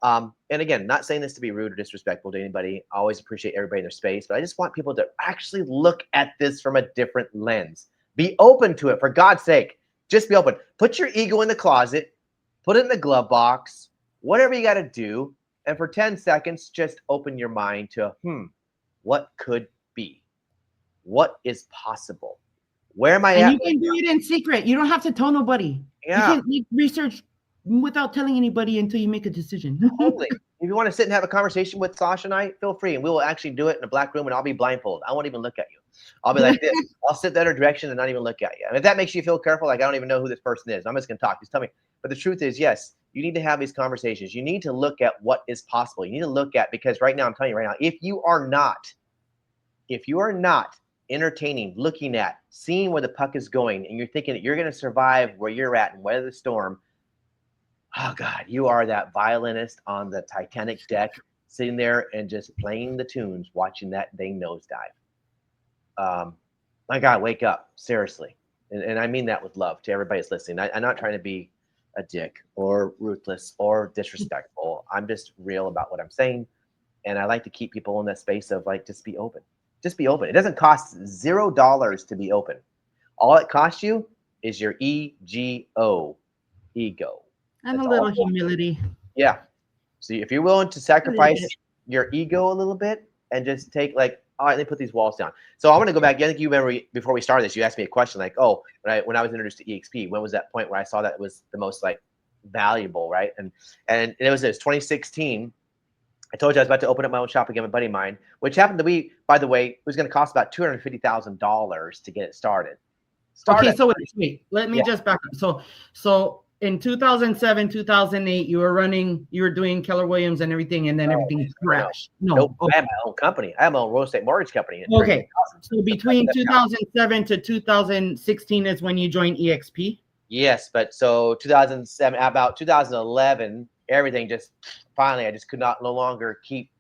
And again, not saying this to be rude or disrespectful to anybody. I always appreciate everybody in their space, but I just want people to actually look at this from a different lens. Be open to it, for God's sake. Just be open. Put your ego in the closet, put it in the glove box, whatever you got to do. And for 10 seconds, just open your mind to, what could be? What is possible? Where am I at? And you can do it in secret. You don't have to tell nobody. Yeah. You can make research without telling anybody until you make a decision. Totally. If you want to sit and have a conversation with Sascha and I, feel free, and we will actually do it in a black room, and I'll be blindfolded. I won't even look at you. I'll be like this. I'll sit the other direction and not even look at you. And if that makes you feel careful, like I don't even know who this person is, I'm just going to talk. Just tell me. But the truth is, yes, you need to have these conversations. You need to look at what is possible. You need to look at, because right now, I'm telling you right now, if you are not entertaining, looking at, seeing where the puck is going, and you're thinking that you're going to survive where you're at and weather the storm, oh God, you are that violinist on the Titanic deck, sitting there and just playing the tunes, watching that thing nosedive. My God, wake up, seriously. And I mean that with love to everybody that's listening. I'm not trying to be a dick or ruthless or disrespectful. I'm just real about what I'm saying. And I like to keep people in that space of like, just be open. Just be open. It doesn't cost $0 to be open. All it costs you is your ego. And That's a little all. humility. Yeah. So if you're willing to sacrifice your ego a little bit and just take like, all right, let me put these walls down. So I want to go back. I think you remember before we started this, you asked me a question like, oh, when I was introduced to EXP, when was that point where I saw that it was the most like valuable, right? And it was 2016. I told you I was about to open up my own shop again, a buddy of mine, which happened to be, by the way, it was going to cost about $250,000 to get it started. Okay, so wait, let me just back up. So in 2007, 2008, you were doing Keller Williams and everything, and then everything crashed. No, I had my own company. I have my own real estate mortgage company. Okay, so between 2007 to 2016 is when you joined EXP? Yes, but so 2007, about 2011, everything just, finally, I just could no longer keep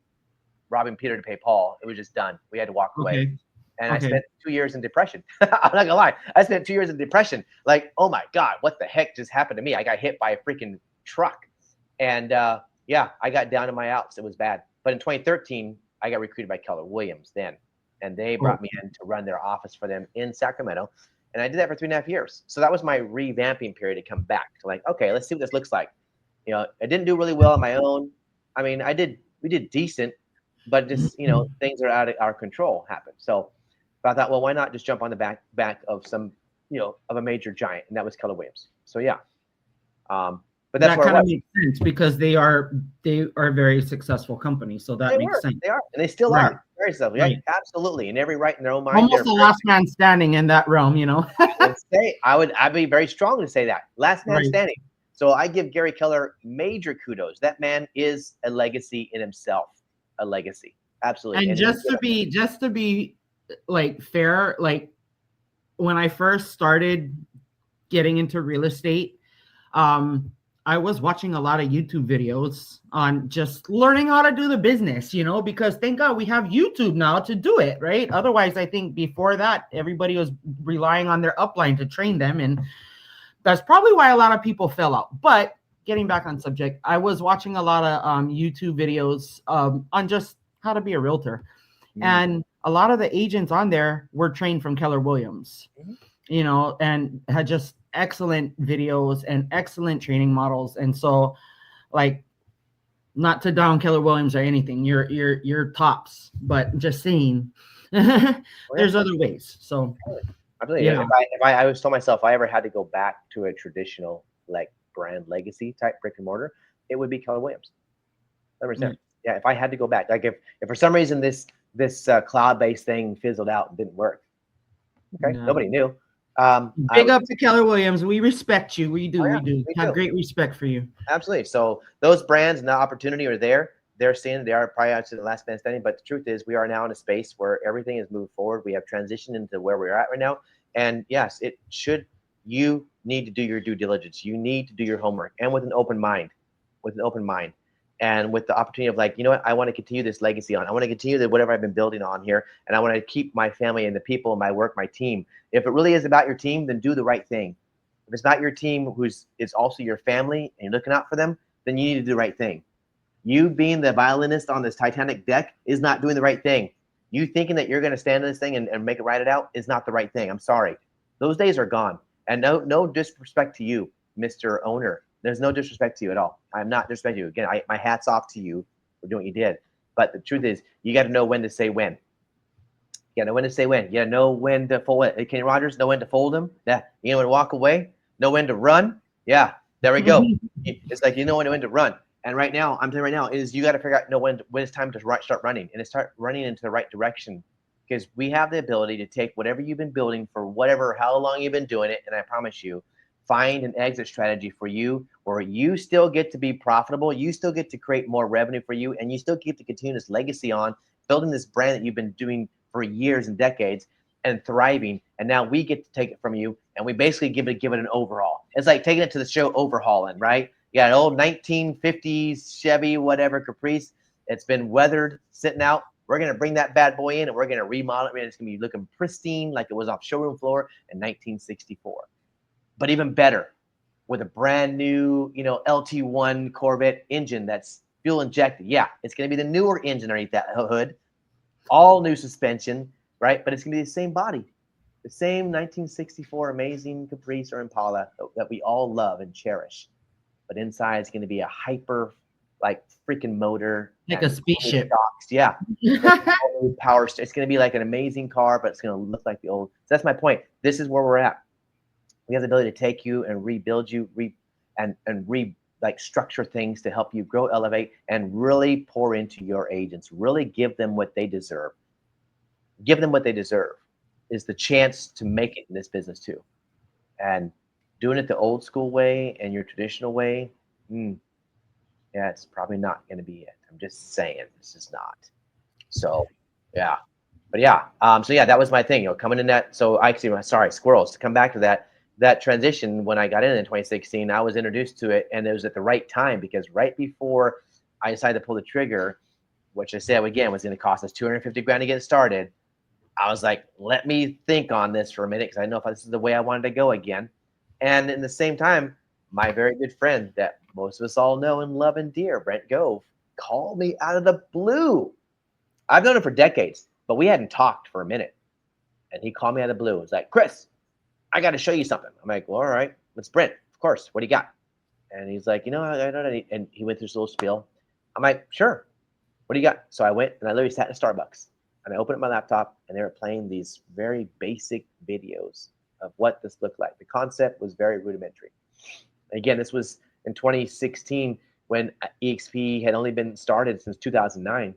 robbing Peter to pay Paul. It was just done. We had to walk away. And I spent 2 years in depression. I'm not gonna lie. I spent 2 years in depression. Like, oh my God, what the heck just happened to me? I got hit by a freaking truck. And I got down to my outs. It was bad. But in 2013, I got recruited by Keller Williams then. And they brought me in to run their office for them in Sacramento. And I did that for 3.5 years. So that was my revamping period to come back to like, okay, let's see what this looks like. You know, I didn't do really well on my own. I mean, we did decent, but just, you know, things are out of our control happened. So I thought, well, why not just jump on the back of some, you know, of a major giant, and that was Keller Williams. So yeah, but that's that kind of makes sense because they are a very successful company. So that makes sense. They are, and they still are very successful. Yeah, absolutely, and every right in their own mind. Almost the last man standing in that realm, you know. I'd be very strong to say that last man standing. So I give Gary Keller major kudos. That man is a legacy in himself, a legacy. Absolutely. And just to be like fair, like when I first started getting into real estate, I was watching a lot of YouTube videos on just learning how to do the business, you know, because thank God we have YouTube now to do it, right? Otherwise, I think before that, everybody was relying on their upline to train them. And that's probably why a lot of people fell out. But getting back on subject, I was watching a lot of YouTube videos on just how to be a realtor. And a lot of the agents on there were trained from Keller Williams, you know, and had just excellent videos and excellent training models. And so, like, not to down Keller Williams or anything, you're tops, but just saying, there's other ways. So I believe if I always told myself if I ever had to go back to a traditional like brand legacy type brick and mortar, it would be Keller Williams. 100%. Yeah, if I had to go back, like if for some reason this cloud-based thing fizzled out and didn't work, okay, nobody knew. Big up to Keller Williams. We respect you. We do. Oh, yeah, we have great respect for you. Absolutely. So those brands and the opportunity are there. They're seeing they are probably actually the last man standing. But the truth is, we are now in a space where everything is moved forward. We have transitioned into where we're at right now. And yes, it should. You need to do your due diligence. You need to do your homework, and with an open mind, and with the opportunity of like, you know what, I want to continue this legacy on. I want to continue whatever I've been building on here, and I want to keep my family and the people, my work, my team. If it really is about your team, then do the right thing. If it's not your team, it's also your family, and you're looking out for them, then you need to do the right thing. You being the violinist on this Titanic deck is not doing the right thing. You thinking that you're going to stand in this thing and make it ride it out is not the right thing. I'm sorry. Those days are gone. And no disrespect to you, Mr. Owner. There's no disrespect to you at all. I'm not disrespecting you. Again, my hat's off to you for doing what you did. But the truth is, you got to know when to say when. You got to know when to say when. You got to know when to fold it. Kenny Rogers, know when to fold him. Yeah. You know when to walk away. Know when to run. Yeah. There we go. It's like you know when to run. And right now, I'm telling you right now, is you got to figure out when it's time to start running and to start running into the right direction. Because we have the ability to take whatever you've been building for how long you've been doing it, and I promise you, find an exit strategy for you where you still get to be profitable, you still get to create more revenue for you, and you still get to continue this legacy on building this brand that you've been doing for years and decades and thriving. And now we get to take it from you, and we basically give it an overhaul. It's like taking it to the show overhauling, right? Yeah, an old 1950s Chevy, whatever, Caprice. It's been weathered, sitting out. We're going to bring that bad boy in, and we're going to remodel it. And it's going to be looking pristine like it was off showroom floor in 1964. But even better, with a brand new, LT1 Corvette engine that's fuel injected. Yeah, it's going to be the newer engine underneath that hood. All new suspension, right? But it's going to be the same body. The same 1964 amazing Caprice or Impala that we all love and cherish. But inside it's going to be a hyper, like freaking motor. Like a spaceship. Yeah. Power. It's going to be like an amazing car, but it's going to look like the old. So that's my point. This is where we're at. We have the ability to take you and rebuild you, structure things to help you grow, elevate, and really pour into your agents. Really give them what they deserve. Give them what they deserve is the chance to make it in this business too. And doing it the old school way and your traditional way, yeah, it's probably not going to be it. I'm just saying, this is not. So, yeah. But yeah, that was my thing, coming in that. So squirrels, to come back to that transition when I got in 2016, I was introduced to it, and it was at the right time because right before I decided to pull the trigger, which I said again was going to cost us $250,000 to get started. I was like, let me think on this for a minute because I know if this is the way I wanted to go again. And in the same time, my very good friend that most of us all know and love and dear, Brent Gove, called me out of the blue. I've known him for decades, but we hadn't talked for a minute. And he called me out of the blue. He was like, Chris, I got to show you something. I'm like, well, all right, it's Brent. Of course. What do you got? And he's like, I don't know. And he went through this little spiel. I'm like, sure. What do you got? So I went and I literally sat in a Starbucks and I opened up my laptop and they were playing these very basic videos of what this looked like. The concept was very rudimentary. Again, this was in 2016 when EXP had only been started since 2009,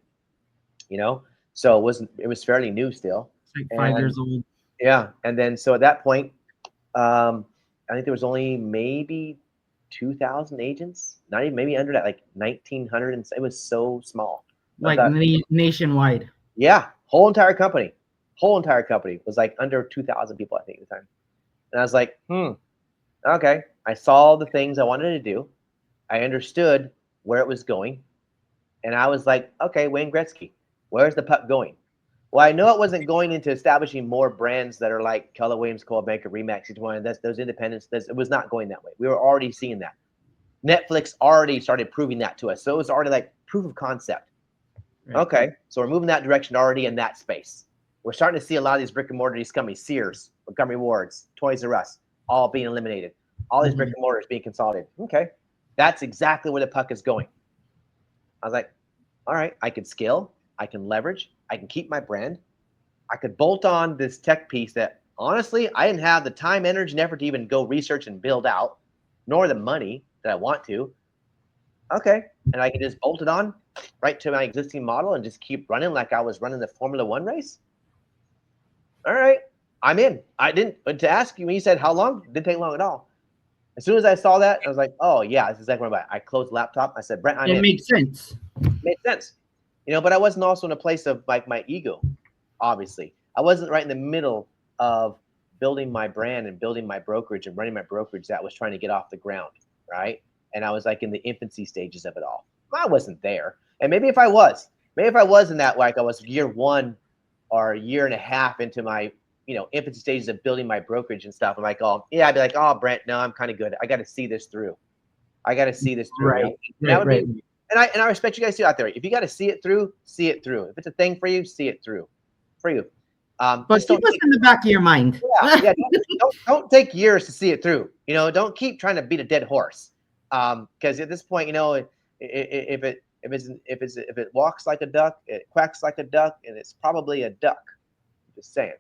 so it was fairly new still. It's like 5 years old. Yeah. And then, so at that point, I think there was only maybe 2,000 agents, not even, maybe under that, like 1,900. And it was so small. Like nationwide. Yeah. Whole entire company was like under 2,000 people, I think, at the time. And I was like, okay. I saw the things I wanted to do. I understood where it was going. And I was like, okay, Wayne Gretzky, where's the puck going? Well, I know it wasn't going into establishing more brands that are like Keller Williams, Coldwell Banker, Remax, that's those independents. It was not going that way. We were already seeing that. Netflix already started proving that to us. So it was already like proof of concept. Right. Okay, so we're moving that direction already in that space. We're starting to see a lot of these brick and mortar, these companies, Sears, Montgomery Ward's, Toys R Us, all being eliminated. All these brick and mortars being consolidated. Okay, that's exactly where the puck is going. I was like, all right, I can scale, I can leverage, I can keep my brand. I could bolt on this tech piece that honestly, I didn't have the time, energy, and effort to even go research and build out, nor the money that I want to. Okay, and I can just bolt it on right to my existing model and just keep running like I was running the Formula One race. All right, I'm in. I didn't, but to ask you when you said how long, it didn't take long at all. As soon as I saw that, I was like, oh yeah, this is exactly what I'm about. I closed the laptop. I said, Brent, I'm in. It makes sense. Made sense. But I wasn't also in a place of like my ego, obviously. I wasn't right in the middle of building my brand and building my brokerage and running my brokerage that was trying to get off the ground, right? And I was like in the infancy stages of it all. I wasn't there. And maybe if I was in that, like I was year 1 or a year and a half into my, infancy stages of building my brokerage and stuff. I'm like, oh yeah, I'd be like, oh, Brent, no, I'm kind of good. I got to see this through. Right. Right. And I respect you guys too out there. If you got to see it through, see it through. If it's a thing for you, see it through for you. But keep us in the back of your mind. Yeah. Don't take years to see it through. Don't keep trying to beat a dead horse. Because at this point, if it walks like a duck, it quacks like a duck, and it's probably a duck. Just saying.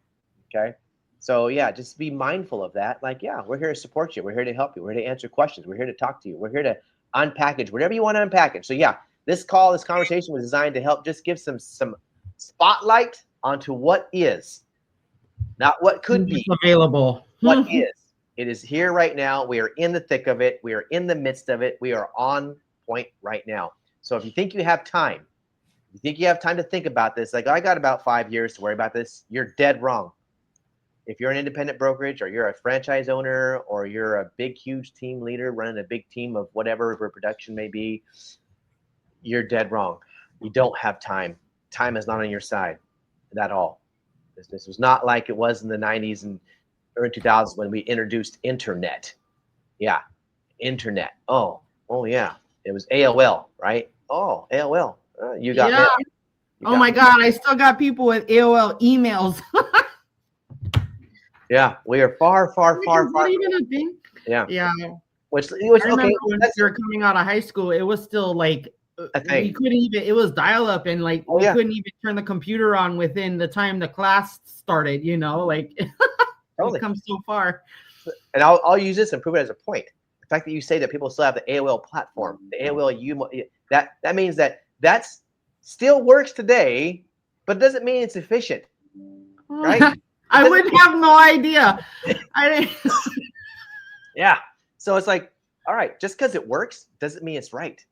Okay. So yeah, just be mindful of that. Like, yeah, we're here to support you. We're here to help you. We're here to answer questions. We're here to talk to you. We're here to unpackage whatever you want to unpackage. So yeah, this conversation was designed to help just give some spotlight onto what is, not what could be available. What is. It is here right now. We are in the thick of it. We are in the midst of it. We are on point right now. So if you think you have time, to think about this, like I got about 5 years to worry about this, you're dead wrong. If you're an independent brokerage or you're a franchise owner or you're a big, huge team leader running a big team of whatever production may be, you're dead wrong. You don't have time. Time is not on your side at all. This was not like it was in the 90s and early 2000s when we introduced internet. Yeah, internet. Oh yeah. It was AOL, right? Oh, AOL. You got yeah. Oh my God, I still got people with AOL emails. Yeah, we are far. Is that even a thing? Yeah. Which I remember when we were coming out of high school, it was still like we couldn't even. It was dial-up, and like we couldn't even turn the computer on within the time the class started. Like we've come so far. And I'll use this and prove it as a point. The fact that you say that people still have the AOL platform, the AOL that means that still works today, but it doesn't mean it's efficient, right? I wouldn't have no idea. Yeah. So it's like, all right, just because it works doesn't mean it's right.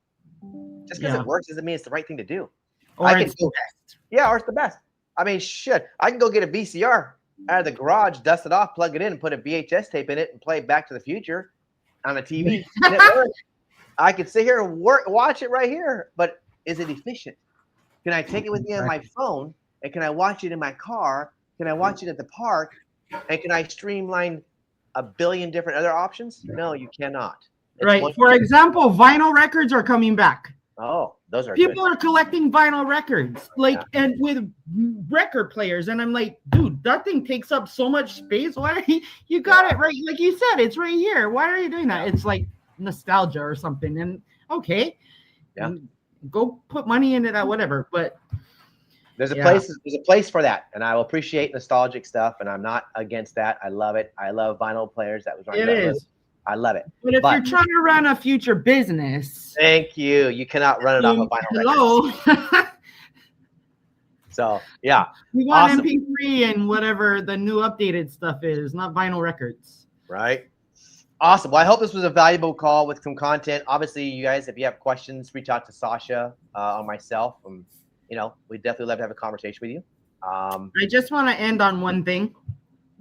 Just because it works doesn't mean it's the right thing to do. Or it's the best. Yeah, or it's the best. I mean, shit. I can go get a VCR out of the garage, dust it off, plug it in, and put a VHS tape in it, and play Back to the Future on a TV. And it works. I could sit here and watch it right here, but is it efficient? Can I take it with me on my phone, and can I watch it in my car? Can I watch it at the park? And can I streamline a billion different other options? No, you cannot. Right. For example, vinyl records are coming back. Oh, those are people are collecting vinyl records, and with record players. And I'm like, dude, that thing takes up so much space. Why you got it right? Like you said, it's right here. Why are you doing that? It's like nostalgia or something. And okay, go put money into that, whatever. But there's a place for that, and I will appreciate nostalgic stuff, and I'm not against that. I love it. I love vinyl players. That was it is. I love it. But if you're trying to run a future business, thank you. You cannot run it off of vinyl records. So yeah, we want MP3 and whatever the new updated stuff is, not vinyl records. Right. Awesome. Well, I hope this was a valuable call with some content. Obviously, you guys, if you have questions, reach out to Sascha or myself. We'd definitely love to have a conversation with you. I just want to end on one thing.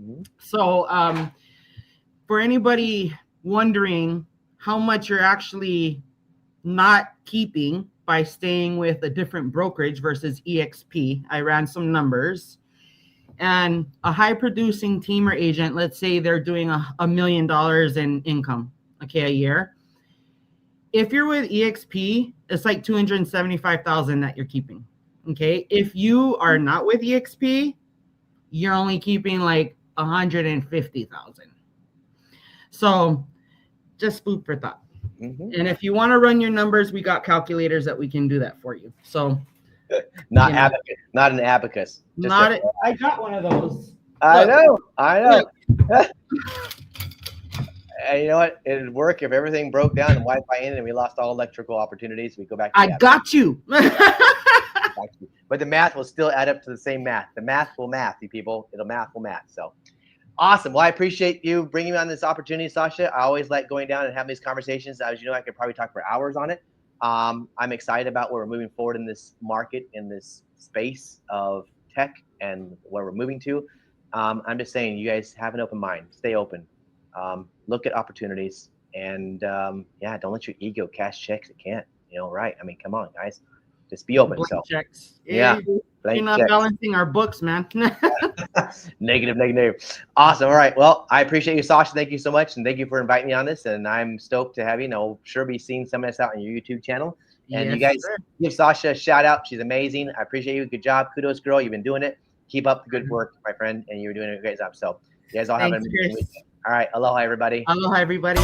Mhm. So for anybody wondering how much you're actually not keeping by staying with a different brokerage versus EXP, I ran some numbers. And a high producing team or agent, let's say they're doing $1 million in income, okay, a year. If you're with EXP, it's like 275,000 that you're keeping. Okay. If you are not with EXP, you're only keeping like 150,000. So just food for thought. Mm-hmm. And if you want to run your numbers, we got calculators that we can do that for you. So not an abacus. I got one of those. I know. Look. And you know what? It'd work if everything broke down and Wi-Fi ended and we lost all electrical opportunities. We go back to I got you. But the math will still add up to the same math. The math will math, you people. Math will math. So awesome. Well, I appreciate you bringing me on this opportunity, Sascha. I always like going down and having these conversations. As you know, I could probably talk for hours on it. I'm excited about where we're moving forward in this market, in this space of tech and where we're moving to. I'm just saying, you guys have an open mind. Stay open. Look at opportunities. And don't let your ego cash checks. It can't. Right? I mean, come on, guys. Just be open. Blank checks. Yeah. You're not balancing our books, man. Negative. Awesome. All right. Well, I appreciate you, Sascha. Thank you so much. And thank you for inviting me on this. And I'm stoked to have you. We'll sure be seeing some of this out on your YouTube channel. And Yes, you guys sir. give Sascha a shout out. She's amazing. I appreciate you. Good job. Kudos, girl. You've been doing it. Keep up the good work, my friend. And you're doing a great job. So you guys all have an amazing weekend. All right. Aloha, everybody. Aloha, everybody.